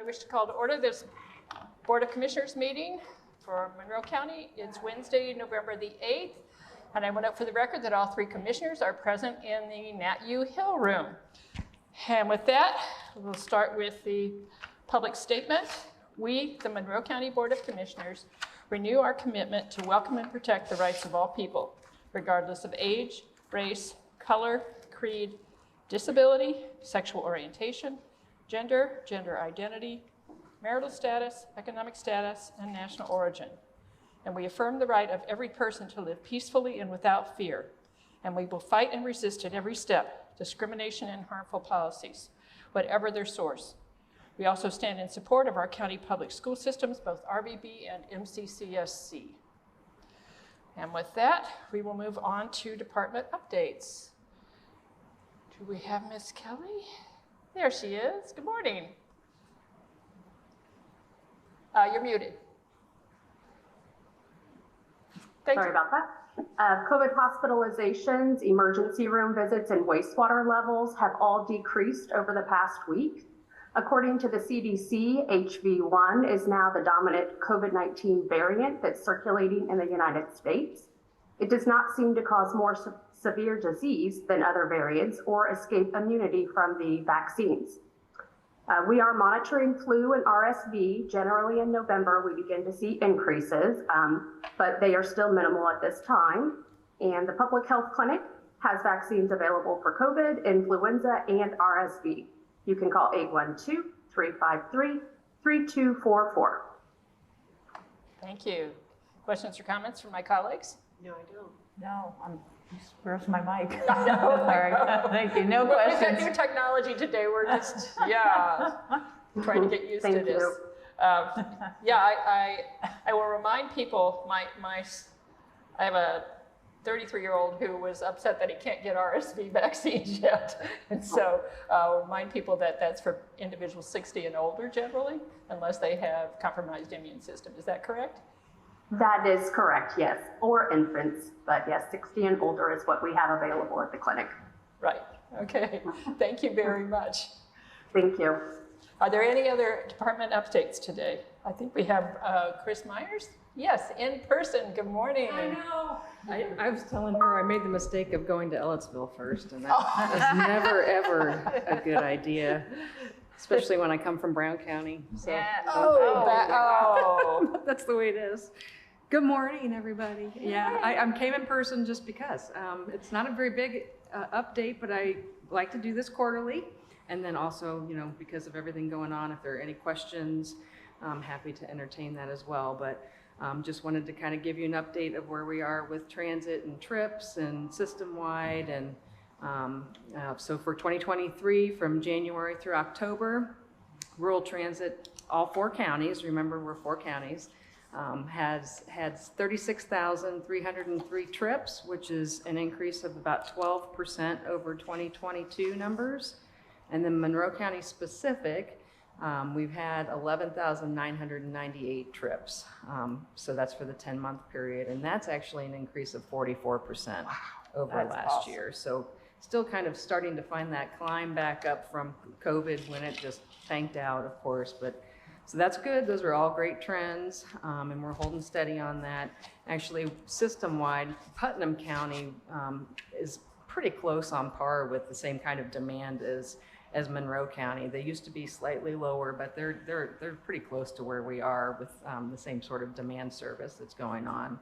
wish to call to order this Board of Commissioners meeting for Monroe County. It's Wednesday, November the 8th, and I want to note for the record that all three commissioners are present in the Nat U Hill room. And with that, we'll start with the public statement. We, the Monroe County Board of Commissioners, renew our commitment to welcome and protect the rights of all people, regardless of age, race, color, creed, disability, sexual orientation, gender, gender identity, marital status, economic status, and national origin. And we affirm the right of every person to live peacefully and without fear. And we will fight and resist at every step discrimination and harmful policies, whatever their source. We also stand in support of our county public school systems, both RBB and MCCSC. And with that, we will move on to department updates. Do we have Miss Kelly? There she is. Good morning. You're muted. Sorry about that. COVID hospitalizations, emergency room visits, and wastewater levels have all decreased over the past week. According to the CDC, HV1 is now the dominant COVID-19 variant that's circulating in the United States. It does not seem to cause more severe disease than other variants or escape immunity from the vaccines. We are monitoring flu and RSV. Generally in November, we begin to see increases, but they are still minimal at this time. And the Public Health Clinic has vaccines available for COVID, influenza, and RSV. You can call 812-353-3244. Thank you. Questions or comments from my colleagues? No, I don't. No, where's my mic? No, sorry. Thank you. No We've got questions. new technology today. We're just, trying to get used to this. I will remind people, I have a 33-year-old who was upset that he can't get RSV vaccines yet. And so I'll remind people that that's for individuals 60 and older generally, unless they have compromised immune system. Is that correct? That is correct, yes, or infants, but yes, 60 and older is what we have available at the clinic. Right, okay, thank you very much. Thank you. Are there any other department updates today? I think we have Chris Myers. Yes, in person, good morning. I know. I was telling her I made the mistake of going to Ellettsville first, and that is never, ever a good idea. Especially when I come from Brown County. So, that's the way it is. Good morning, everybody. Yeah, I came in person just because. It's not a very big update, but I like to do this quarterly. And then also, because of everything going on, if there are any questions, I'm happy to entertain that as well. But just wanted to kind of give you an update of where we are with transit and trips and system-wide. And so for 2023, from January through October, rural transit, all 4 counties, remember we're 4 counties, has 36,303 trips, which is an increase of about 12% over 2022 numbers. And then Monroe County specific, we've had 11,998 trips. So that's for the 10-month period. And that's actually an increase of 44% over last year. So still kind of starting to find that climb back up from COVID when it just tanked out, of course. But so that's good. Those are all great trends, and we're holding steady on that. Actually, system-wide, Putnam County is pretty close on par with the same kind of demand as Monroe County. They used to be slightly lower, but they're pretty close to where we are with the same sort of demand service that's going on.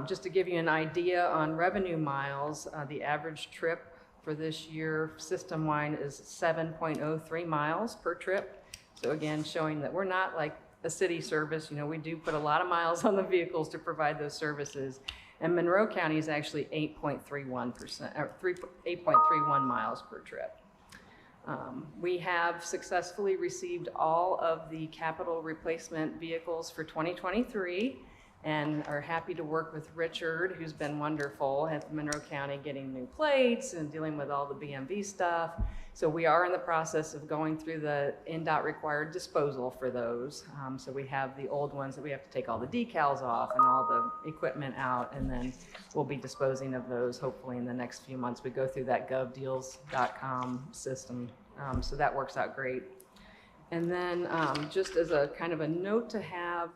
Just to give you an idea on revenue miles, the average trip for this year system-wide is 7.03 miles per trip. So again, showing that we're not like a city service. We do put a lot of miles on the vehicles to provide those services. And Monroe County is actually 8.31 miles per trip. We have successfully received all of the capital replacement vehicles for 2023 and are happy to work with Richard, who's been wonderful at Monroe County, getting new plates and dealing with all the BMV stuff. So we are in the process of going through the NDOT required disposal for those. So we have the old ones that we have to take all the decals off and all the equipment out, and then we'll be disposing of those hopefully in the next few months. We go through that govdeals.com system, so that works out great. And then just as a kind of a note to have,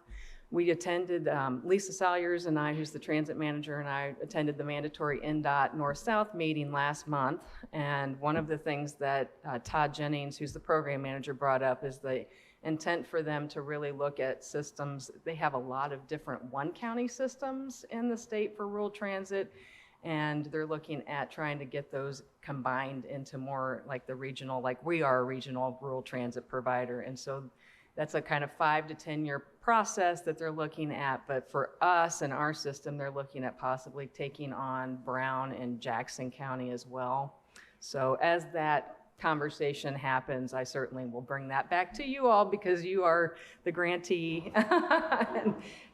we attended, Lisa Salyers and I, who's the transit manager, and I attended the mandatory NDOT North-South meeting last month. And one of the things that Todd Jennings, who's the program manager, brought up is the intent for them to really look at systems. They have a lot of different one-county systems in the state for rural transit, and they're looking at trying to get those combined into more like the regional, like we are a regional rural transit provider. And so that's a kind of 5 to 10 year process that they're looking at. But for us and our system, they're looking at possibly taking on Brown and Jackson County as well. So as that conversation happens, I certainly will bring that back to you all because you are the grantee.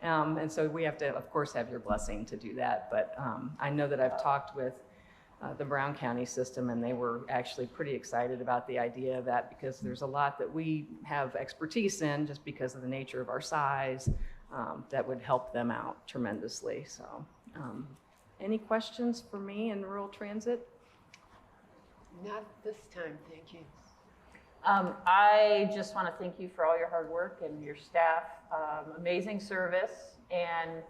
and so we have to, of course, have your blessing to do that. But I know that I've talked with the Brown County system, and they were actually pretty excited about the idea of that because there's a lot that we have expertise in just because of the nature of our size that would help them out tremendously. So any questions for me in rural transit? Not this time, thank you. I just want to thank you for all your hard work and your staff. Amazing service. And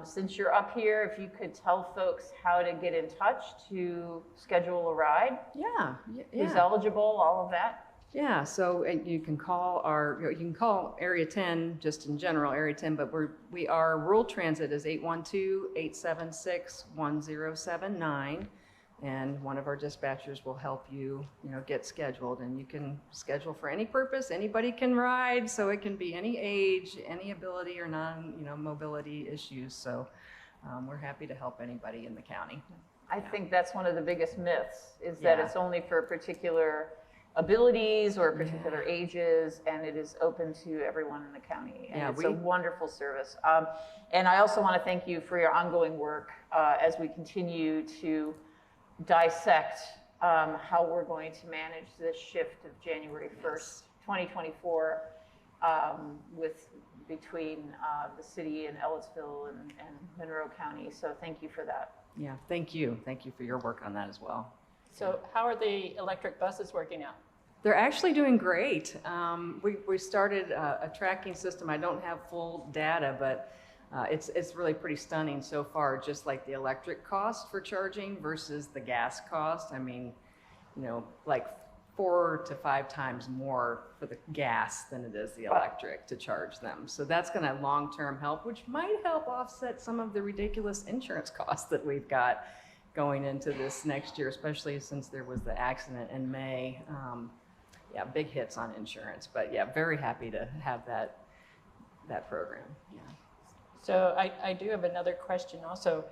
since you're up here, if you could tell folks how to get in touch to schedule a ride. Yeah. Who's eligible, all of that. Yeah, so you can call you can call Area 10, just in general, Area 10, but we are rural transit is 812-876-1079. And one of our dispatchers will help you, get scheduled. And you can schedule for any purpose. Anybody can ride, so it can be any age, any ability or mobility issues. So we're happy to help anybody in the county. I think that's one of the biggest myths is that it's only for particular abilities or particular ages, and it is open to everyone in the county. And it's a wonderful service. And I also want to thank you for your ongoing work as we continue to dissect how we're going to manage this shift of January 1st, 2024 between the city and Ellettsville and Monroe County. So thank you for that. Yeah, thank you. Thank you for your work on that as well. So how are the electric buses working out? They're actually doing great. We started a tracking system. I don't have full data, but it's really pretty stunning so far, just like the electric cost for charging versus the gas cost. I mean, like 4 to 5 times more for the gas than it is the electric to charge them. So that's going to long-term help, which might help offset some of the ridiculous insurance costs that we've got going into this next year, especially since there was the accident in May. Big hits on insurance, but very happy to have that program. Yeah. So I do have another question also,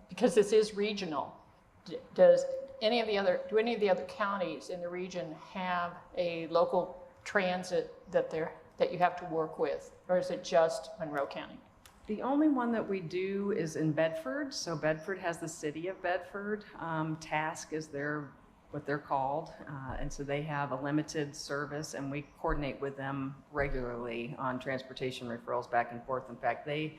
because this is regional. Do any of the other counties in the region have a local transit that you have to work with, or is it just Monroe County? The only one that we do is in Bedford. So Bedford has the city of Bedford. Task is what they're called. And so they have a limited service, and we coordinate with them regularly on transportation referrals back and forth. In fact, they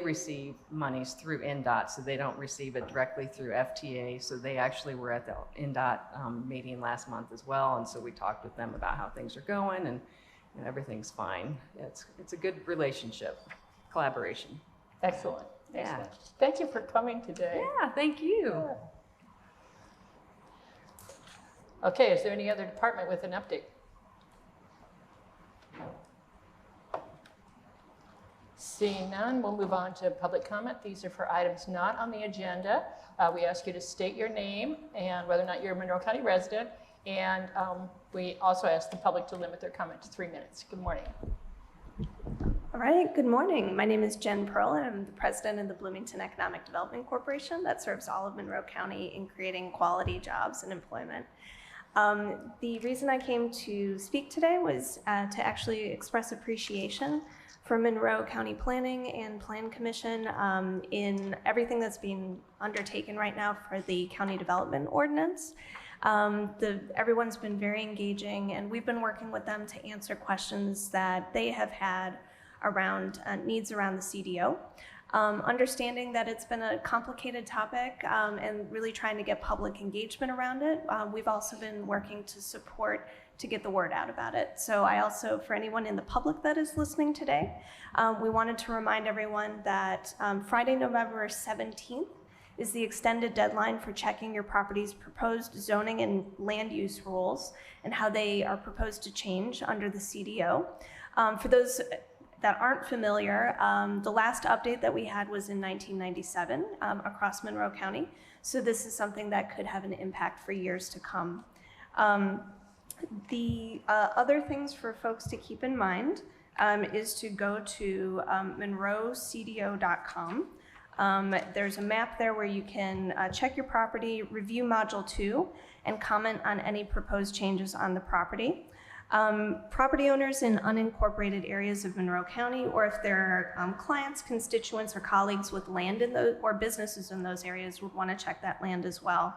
receive monies through NDOT, so they don't receive it directly through FTA. So they actually were at the NDOT meeting last month as well. And so we talked with them about how things are going, and everything's fine. It's a good relationship, collaboration. Excellent. Yeah. Excellent. Thank you for coming today. Yeah, thank you. Yeah. Okay, is there any other department with an update? Seeing none, we'll move on to public comment. These are for items not on the agenda. We ask you to state your name and whether or not you're a Monroe County resident. And we also ask the public to limit their comment to 3 minutes. Good morning. All right, good morning. My name is Jen Pearl, and I'm the president of the Bloomington Economic Development Corporation that serves all of Monroe County in creating quality jobs and employment. The reason I came to speak today was to actually express appreciation for Monroe County Planning and Plan Commission in everything that's being undertaken right now for the County Development Ordinance. Everyone's been very engaging, and we've been working with them to answer questions that they have had around needs around the CDO. Understanding that it's been a complicated topic and really trying to get public engagement around it. We've also been working to support to get the word out about it. So I also, for anyone in the public that is listening today, we wanted to remind everyone that Friday, November 17th is the extended deadline for checking your property's proposed zoning and land use rules and how they are proposed to change under the CDO. For those that aren't familiar, the last update that we had was in 1997 across Monroe County. So this is something that could have an impact for years to come. The other things for folks to keep in mind is to go to monroecdo.com. There's a map there where you can check your property, review Module 2, and comment on any proposed changes on the property. Property owners in unincorporated areas of Monroe County, or if there are clients, constituents, or colleagues with land in those, or businesses in those areas, would want to check that land as well.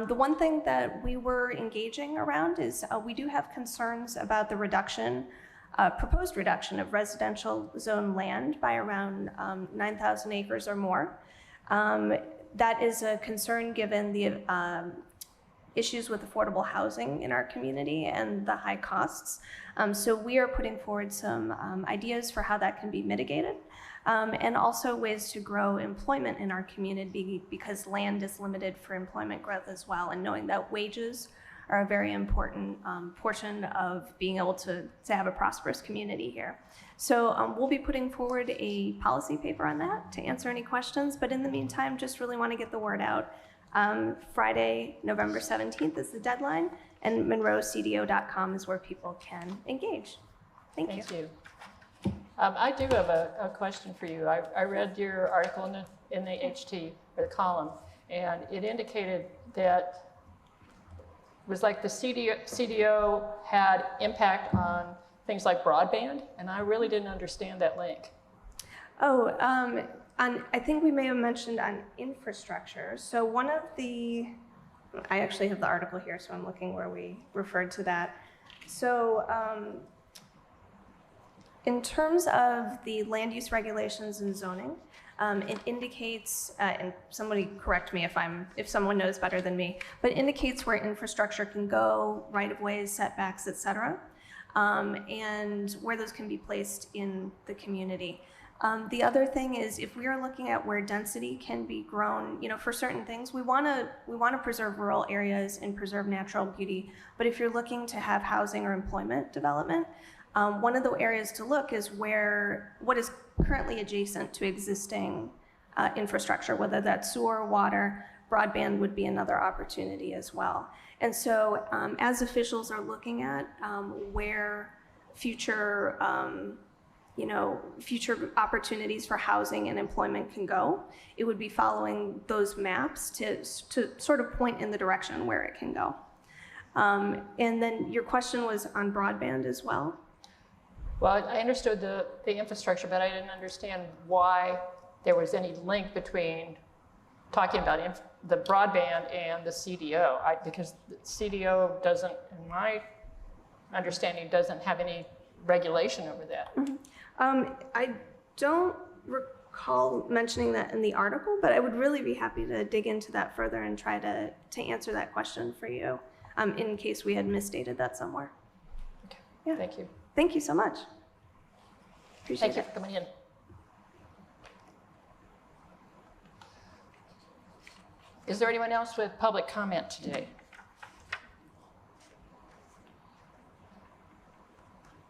The one thing that we were engaging around is we do have concerns about the reduction, proposed reduction of residential zone land by around 9,000 acres or more. That is a concern given the issues with affordable housing in our community and the high costs. So we are putting forward some ideas for how that can be mitigated, and also ways to grow employment in our community because land is limited for employment growth as well, and knowing that wages are a very important portion of being able to have a prosperous community here. So we'll be putting forward a policy paper on that to answer any questions, but in the meantime, just really want to get the word out. Friday, November 17th is the deadline, and monroecdo.com is where people can engage. Thank you. I do have a question for you. I read your article in the HT, or the column, and it indicated that it was like the CDO had impact on things like broadband, and I really didn't understand that link. Oh, I think we may have mentioned on infrastructure. So one of the, I actually have the article here, so I'm looking where we referred to that. So in terms of the land use regulations and zoning, it indicates, and somebody correct me if someone knows better than me, but it indicates where infrastructure can go, right-of-ways, setbacks, et cetera, and where those can be placed in the community. The other thing is, if we are looking at where density can be grown, for certain things, we want to preserve rural areas and preserve natural beauty. But if you're looking to have housing or employment development, one of the areas to look is what is currently adjacent to existing infrastructure, whether that's sewer, water, broadband would be another opportunity as well. And so, as officials are looking at where future opportunities for housing and employment can go, it would be following those maps to sort of point in the direction where it can go. And then your question was on broadband as well. Well, I understood the infrastructure, but I didn't understand why there was any link between talking about the broadband and the CDO, because the CDO doesn't, in my understanding, doesn't have any regulation over that. Mm-hmm. I don't recall mentioning that in the article, but I would really be happy to dig into that further and try to answer that question for you, in case we had misstated that somewhere. Okay. Yeah. Thank you. Thank you so much. Appreciate it. Thank you for coming in. Is there anyone else with public comment today?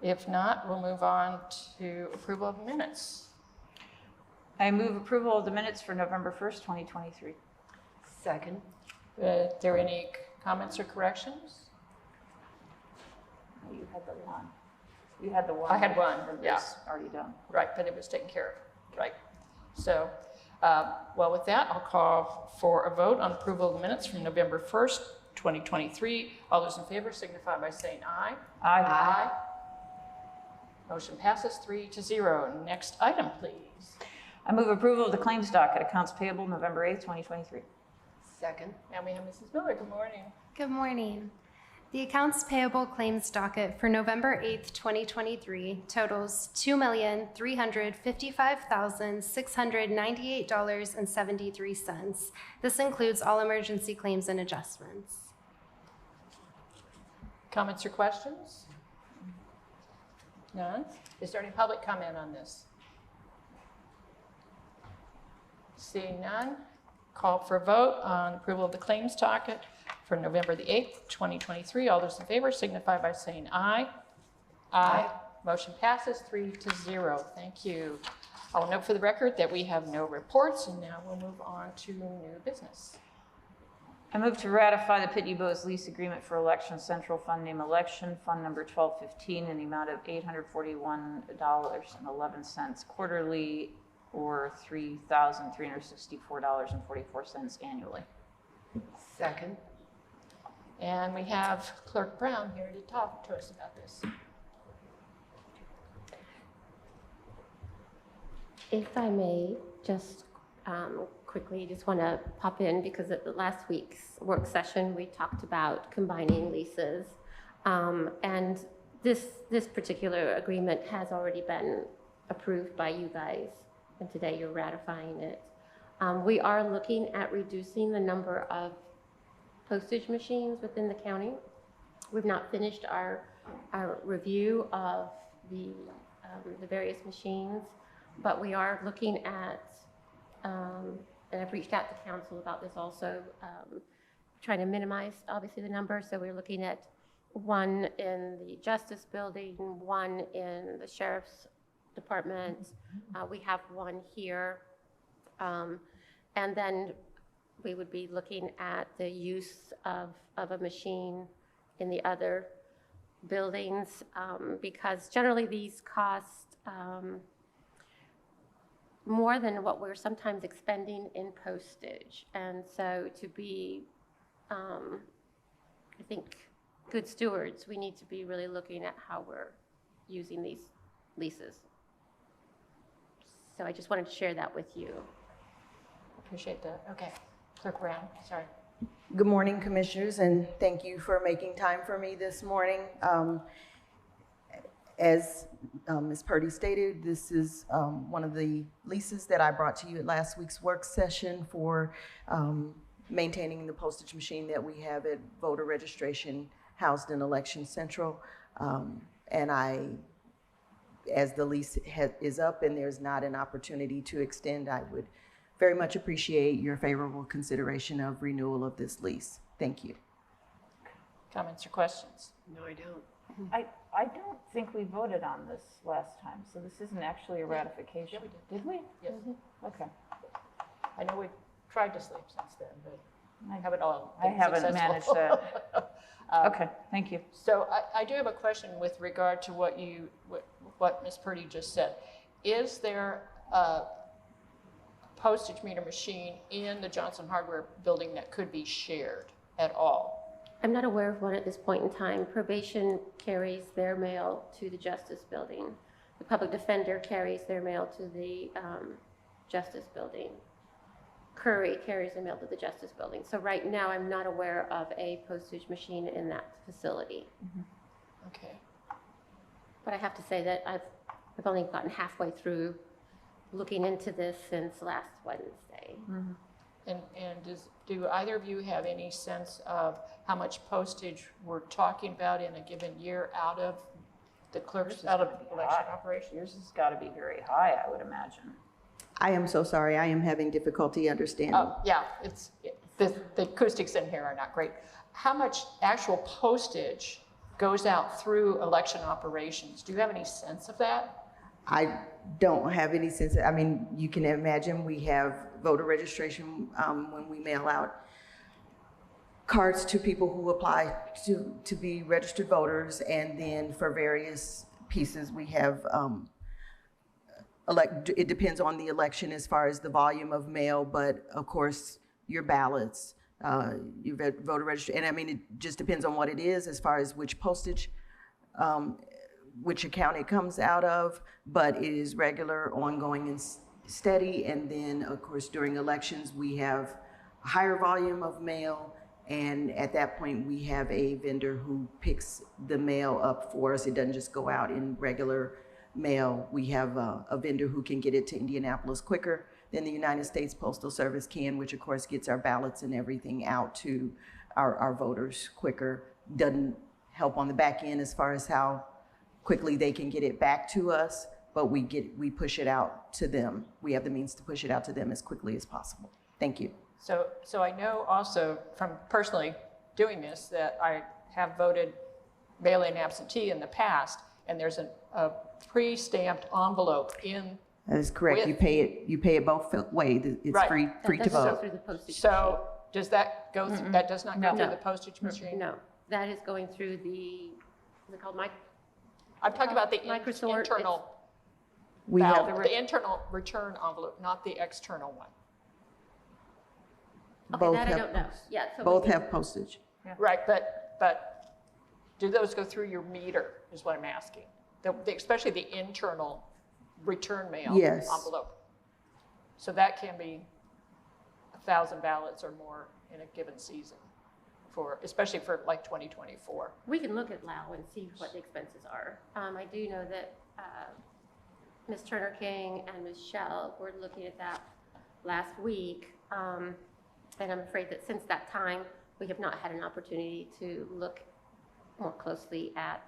If not, we'll move on to approval of minutes. I move approval of the minutes for November 1st, 2023. Second. Are there any comments or corrections? You had the one. You had the one. I had one, that was yeah. already done. Right, but it was taken care of, right. So, well, with that, I'll call for a vote on approval of the minutes from November 1st, 2023. All those in favor signify by saying aye. Aye. Aye. Motion passes 3-0. Next item, please. I move approval of the claims docket, accounts payable November 8th, 2023. Second. And we have Mrs. Miller. Good morning. Good morning. The accounts payable claims docket for November 8th, 2023 totals $2,355,698.73. This includes all emergency claims and adjustments. Comments or questions? None? Is there any public comment on this? Seeing none, call for a vote on approval of the claims docket for November the 8th, 2023. All those in favor signify by saying aye. Aye. Motion passes 3-0. Thank you. I will note for the record that we have no reports, and now we'll move on to new business. I move to ratify the Pitney Bowes lease agreement for Election Central Fund Name Election, Fund Number 1215, in the amount of $841.11 quarterly, or $3,364.44 annually. Second. And we have Clerk Brown here to talk to us about this. If I may, just quickly, just want to pop in because at the last week's work session, we talked about combining leases. And this particular agreement has already been approved by you guys, and today you're ratifying it. We are looking at reducing the number of postage machines within the county. We've not finished our review of the various machines, but we are looking at, and I've reached out to council about this also, trying to minimize obviously the number. So we're looking at one in the Justice Building, one in the Sheriff's Department. We have one here. And then we would be looking at the use of a machine in the other buildings, because generally these cost more than what we're sometimes expending in postage. And so to be, I think, good stewards, we need to be really looking at how we're using these leases. So I just wanted to share that with you. Appreciate that. Okay. Clerk Brown, sorry. Good morning, Commissioners, and thank you for making time for me this morning. As Ms. Purdy stated, this is one of the leases that I brought to you at last week's work session for maintaining the postage machine that we have at voter registration housed in Election Central. And as the lease is up and there's not an opportunity to extend, I would very much appreciate your favorable consideration of renewal of this lease. Thank you. Comments or questions? No, I don't. I don't think we voted on this last time, so this isn't actually a ratification. Yeah, we did. Did we? Yes. Okay. I know we've tried to sleep since then, but I haven't all I been haven't successful. managed that. Okay, thank you. So I do have a question with regard to what Ms. Purdy just said. Is there a postage meter machine in the Johnson Hardware building that could be shared at all? I'm not aware of one at this point in time. Probation carries their mail to the Justice Building. The public defender carries their mail to the Justice Building. Curry carries their mail to the Justice Building. So right now, I'm not aware of a postage machine in that facility. Mm-hmm. Okay. But I have to say that I've only gotten halfway through looking into this since last Wednesday. Mm-hmm. And do either of you have any sense of how much postage we're talking about in a given year out of the clerk's, out of election operations? Yours has got to be very high, I would imagine. I am so sorry. I am having difficulty understanding. Oh, yeah, the acoustics in here are not great. How much actual postage goes out through election operations? Do you have any sense of that? I don't have any sense. I mean, you can imagine we have voter registration when we mail out cards to people who apply to be registered voters, and then for various pieces we have it depends on the election as far as the volume of mail, but of course your ballots, your voter registration, and I mean it just depends on what it is as far as which postage, which account it comes out of, but it is regular, ongoing, and steady. And then of course during elections we have a higher volume of mail, and at that point we have a vendor who picks the mail up for us. It doesn't just go out in regular mail. We have a vendor who can get it to Indianapolis quicker than the United States Postal Service can, which of course gets our ballots and everything out to our voters quicker. Doesn't help on the back end as far as how quickly they can get it back to us, but we push it out to them. We have the means to push it out to them as quickly as possible. Thank you. So I know also from personally doing this that I have voted mail-in absentee in the past, and there's a pre-stamped envelope in. That is correct. You pay it both ways. It's Right. free That to doesn't go vote. through the postage So does that go, that does not go No. through the postage machine. machine? No, that is going through the, what's it called, I'm talking about the Microsort, internal We ballot, have the internal return envelope, not the external one. Okay, both that I have don't know. Yeah, so both maybe- have postage. Right, but do those go through your meter is what I'm asking? Especially the internal return mail Yes. envelope. So that can be 1,000 ballots or more in a given season especially for like 2024. We can look at Lao and see what the expenses are. I do know that Ms. Turner King and Ms. Shell were looking at that last week. And I'm afraid that since that time, we have not had an opportunity to look more closely at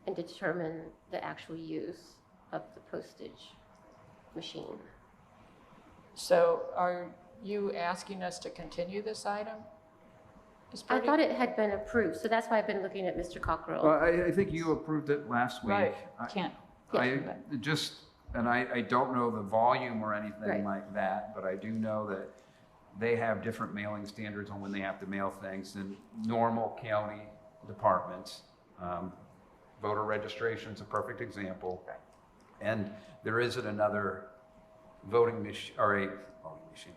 and determine the actual use of the postage machine. So are you asking us to continue this item? Ms. I Purdy? thought it had been approved, so that's why I've been looking at Mr. Cockrell. Well, I think you approved it last week. Right. Can't. I don't know the volume or anything Right. like that, but I do know that they have different mailing standards on when they have to mail things than normal county departments. Voter registration is a perfect example. And there isn't another voting machine, or a voting machine,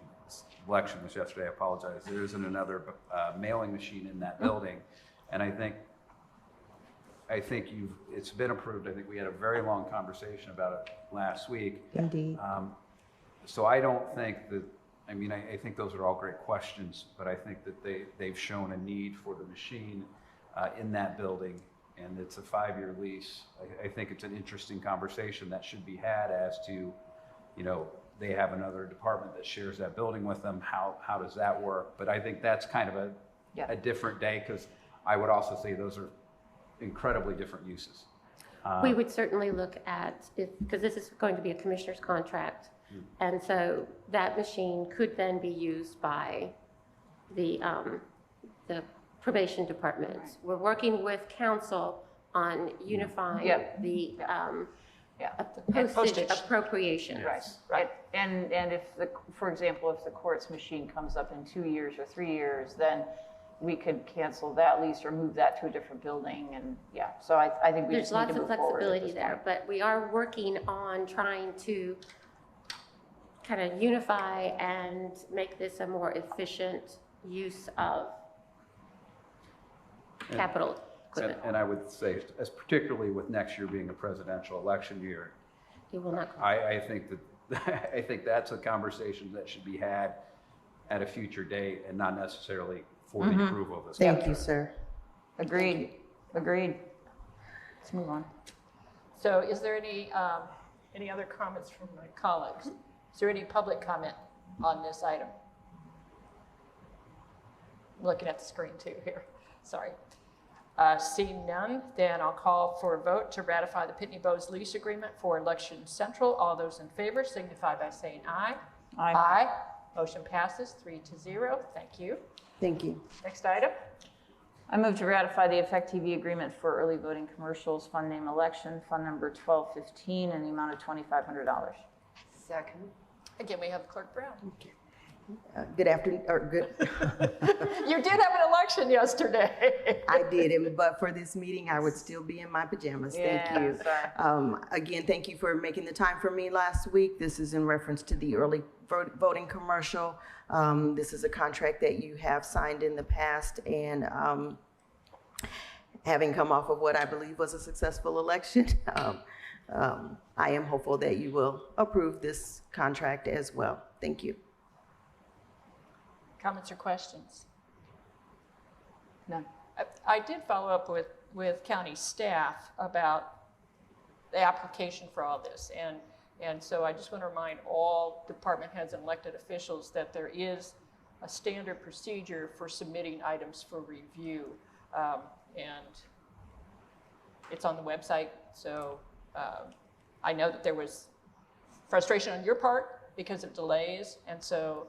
election was yesterday, I apologize. There isn't another mailing machine in that building. And I think it's been approved. I think we had a very long conversation about it last week. Indeed. So I don't think that, I think those are all great questions, but I think that they've shown a need for the machine in that building, and it's a 5-year lease. I think it's an interesting conversation that should be had as to, they have another department that shares that building with them. How does that work? But I think that's kind of a different day, because I would also say those are incredibly different uses. We would certainly look at, because this is going to be a commissioner's contract, and so that machine could then be used by the probation department. Right. We're working with council on unifying Yep. the And postage appropriations. Right. And if for example, if the court's machine comes up in 2 years or 3 years, then we could cancel that lease or move that to a different building. And so I think we There's just need lots to of move forward at flexibility this there, point. but we are working on trying to kind of unify and make this a more efficient use of capital equipment. And I would say, as particularly with next year being a presidential election year, It will not. I think that I think that's a conversation that should be had at a future date and not necessarily for the approval of this. Thank you, sir. Agreed. Let's move on. So is there any other comments from my colleagues? Is there any public comment on this item? I'm looking at the screen too here, sorry. Seeing none, then I'll call for a vote to ratify the Pitney Bowes lease agreement for Election Central. All those in favor signify by saying aye. Aye. Motion passes 3-0. Thank you. Thank you. Next item. I move to ratify the Effect TV agreement for early voting commercials, fund name election, fund number 1215, in the amount of $2,500. Second. Again, we have Clerk Brown. Good afternoon, or good. You did have an election yesterday. I did, but for this meeting, I would still be in my pajamas. Thank you. Sorry. Again, thank you for making the time for me last week. This is in reference to the early voting commercial. This is a contract that you have signed in the past, and having come off of what I believe was a successful election, I am hopeful that you will approve this contract as well. Thank you. Comments or questions? None. I did follow up with county staff about the application for all this. And so I just want to remind all department heads and elected officials that there is a standard procedure for submitting items for review. And it's on the website. So I know that there was frustration on your part because of delays. And so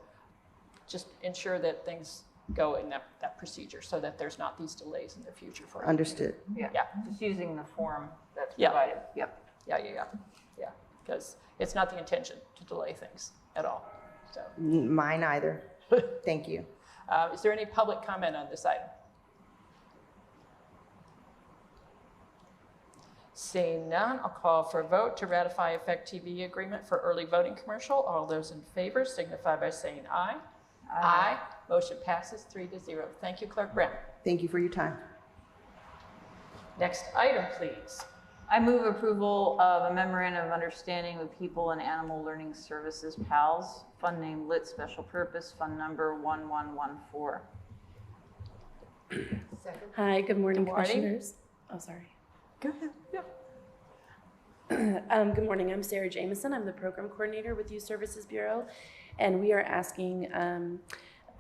just ensure that things go in that procedure so that there's not these delays in the future for you. Understood. Yeah, just using the form that's Yeah. provided. Yep. Yeah, because it's not the intention to delay things at all. So, Mine either. Thank you. is there any public comment on this item? Seeing none, I'll call for a vote to ratify Effect TV agreement for early voting commercial. All those in favor signify by saying aye. Aye. Motion passes 3-0. Thank you, Clerk Brown. Thank you for your time. Next item, please. I move approval of a memorandum of understanding with People and Animal Learning Services, PALS, fund name Lit Special Purpose, fund number 1114. Second. Hi, good morning, Good morning. Commissioners. Oh, sorry. Go ahead. Good morning. I'm Sarah Jameson. I'm the Program Coordinator with Youth Services Bureau, and we are asking,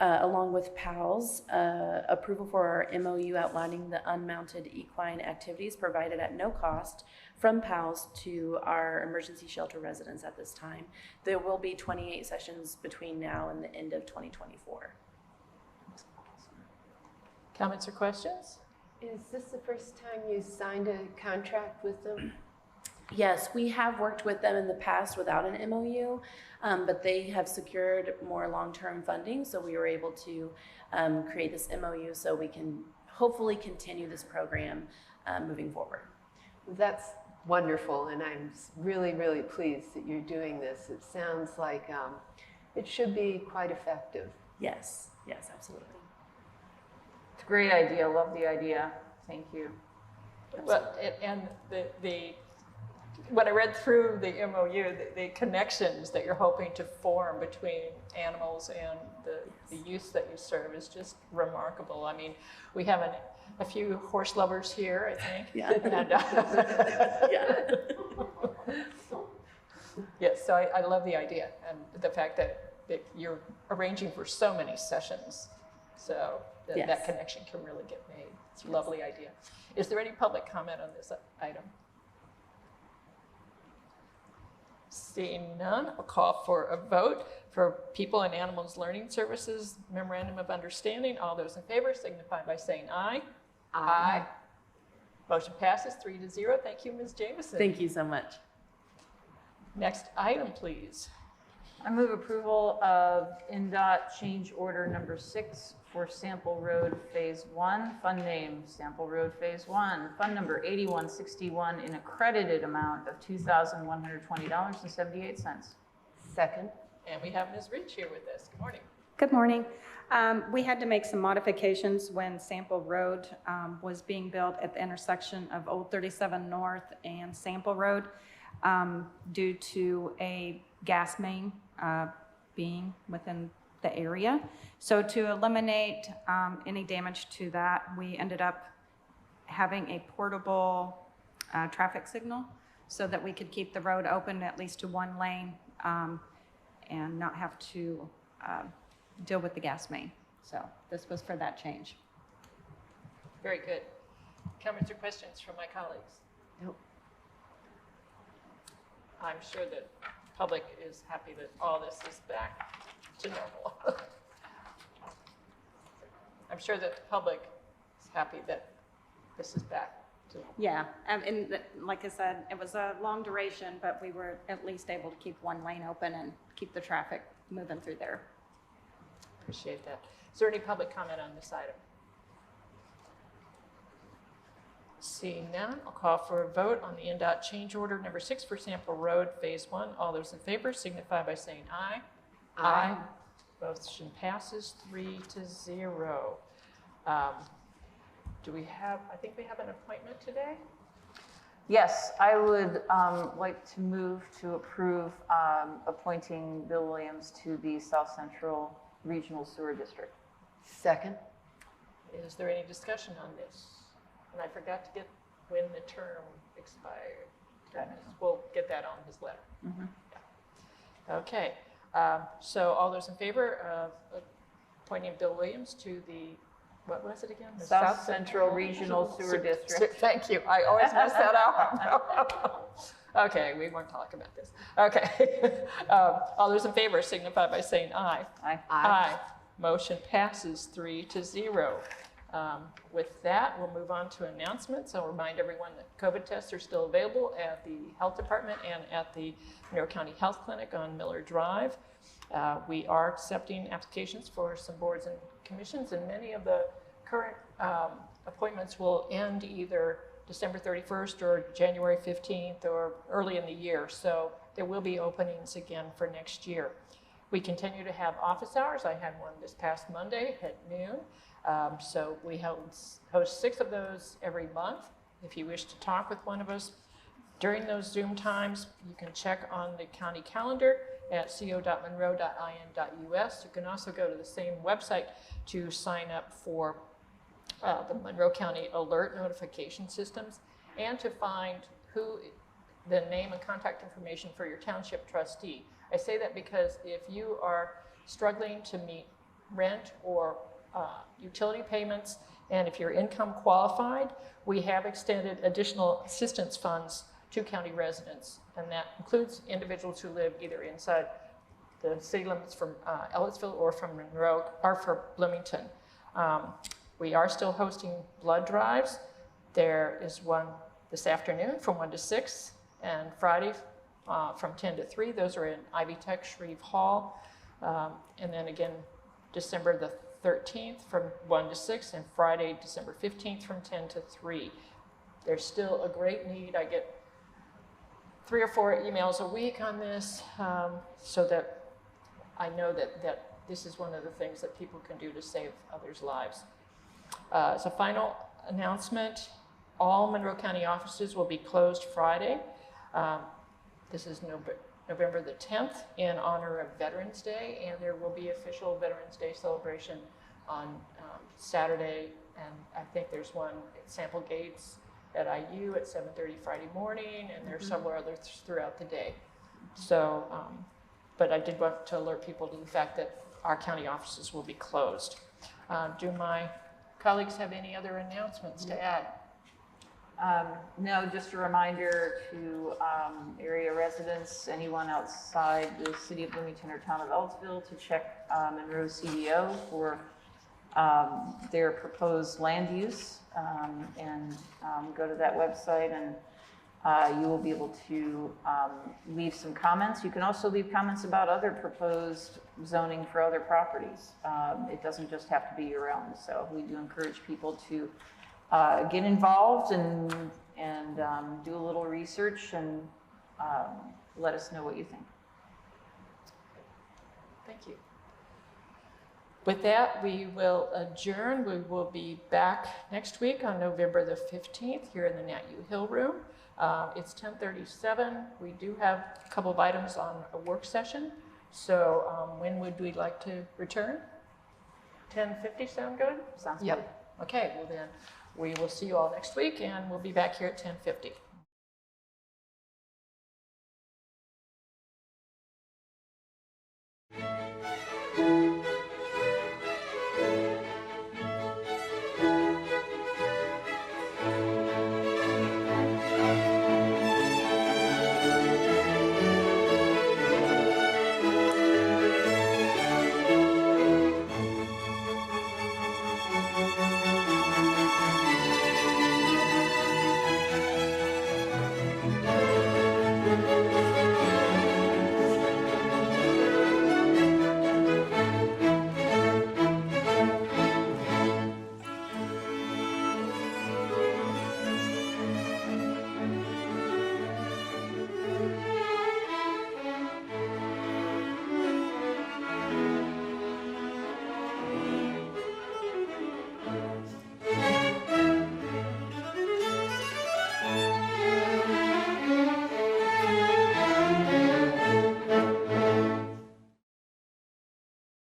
along with PALS, approval for our MOU outlining the unmounted equine activities provided at no cost from PALS to our emergency shelter residents at this time. There will be 28 sessions between now and the end of 2024. Comments or questions? Is this the first time you signed a contract with them? Yes, we have worked with them in the past without an MOU, but they have secured more long-term funding, so we were able to create this MOU so we can hopefully continue this program moving forward. That's wonderful, and I'm really, really pleased that you're doing this. It sounds like it should be quite effective. Yes, yes, absolutely. It's a great idea. Love the idea. Thank you. Well, and when I read through the MOU, the connections that you're hoping to form between animals and the youth that you serve is just remarkable. I mean, we have a few horse lovers here, I think. Yeah. And, Yeah. yes, so I love the idea and the fact that you're arranging for so many sessions, so that, Yes. that connection can really get made. It's a lovely idea. Is there any public comment on this item? Seeing none, I'll call for a vote for People and Animals Learning Services Memorandum of Understanding. All those in favor signify by saying aye. Aye. Motion passes 3-0. Thank you, Ms. Jameson. Thank you so much. Next item, please. I move approval of NDOT change order number 6 for Sample Road Phase 1, fund name Sample Road Phase 1, fund number 8161 in a credited amount of $2,120.78. Second. And we have Ms. Rich here with us. Good morning. Good morning. We had to make some modifications when Sample Road was being built at the intersection of Old 37 North and Sample Road due to a gas main being within the area. So to eliminate any damage to that, we ended up having a portable traffic signal so that we could keep the road open at least to one lane and not have to deal with the gas main. So this was for that change. Very good. Comments or questions from my colleagues? Nope. I'm sure that public is happy that all this is back to normal. I'm sure that the public is happy that this is back to normal. Yeah, like I said, it was a long duration, but we were at least able to keep one lane open and keep the traffic moving through there. Appreciate that. Is there any public comment on this item? Seeing none, I'll call for a vote on the NDOT change order number 6 for Sample Road Phase 1. All those in favor signify by saying aye. Aye. Motion passes 3-0. Do we have, I think we have an appointment today? Yes, I would like to move to approve appointing Bill Williams to the South Central Regional Sewer District. Second. Is there any discussion on this? And I forgot to get when the term expired. We'll get that on his letter. Mm-hmm. Yeah. Okay, so all those in favor of appointing Bill Williams to the what was it again? The South Central Regional Sewer District. Thank you. I always mess that up. Okay, we won't talk about this. Okay. All those in favor signify by saying aye. Aye. Aye. Motion passes 3-0. With that, we'll move on to announcements. I'll remind everyone that COVID tests are still available at the Health Department and at the Monroe County Health Clinic on Miller Drive. We are accepting applications for some boards and commissions, and many of the current appointments will end either December 31st or January 15th or early in the year. So there will be openings again for next year. We continue to have office hours. I had one this past Monday at noon. So we host 6 of those every month. If you wish to talk with one of us during those Zoom times, you can check on the county calendar at co.monroe.in.us. You can also go to the same website to sign up for the Monroe County alert notification systems and to find the name and contact information for your township trustee. I say that because if you are struggling to meet rent or utility payments, and if you're income qualified, we have extended additional assistance funds to county residents, and that includes individuals who live either inside the city limits from Ellettsville or from Monroe or from Bloomington. We are still hosting blood drives. There is one this afternoon from 1 to 6, and Friday from 10 to 3. Those are in Ivy Tech Shreve Hall, and then again December the 13th from 1 to 6, and Friday, December 15th from 10 to 3. There's still a great need. I get 3 or 4 emails a week on this, so that I know that this is one of the things that people can do to save others' lives. As a final announcement, all Monroe County offices will be closed Friday. This is November the 10th in honor of Veterans Day, and there will be official Veterans Day celebration on Saturday, and I think there's one at Sample Gates at IU at 7:30 Friday morning, and there's several others throughout the day. So, but I did want to alert people to the fact that our county offices will be closed. Do my colleagues have any other announcements to add? No, just a reminder to area residents, anyone outside the city of Bloomington or town of Ellettsville, to check Monroe CDO for their proposed land use, and go to that website, and you will be able to leave some comments. You can also leave comments about other proposed zoning for other properties. It doesn't just have to be your own, so we do encourage people to get involved and do a little research and let us know what you think. Thank you. With that, we will adjourn. We will be back next week on November the 15th here in the Nat U Hill Room. It's 10:37. We do have a couple of items on a work session. So when would we like to return? 10:50 sound good? Sounds Yep. good. Okay, well then, we will see you all next week, and we'll be back here at 10:50.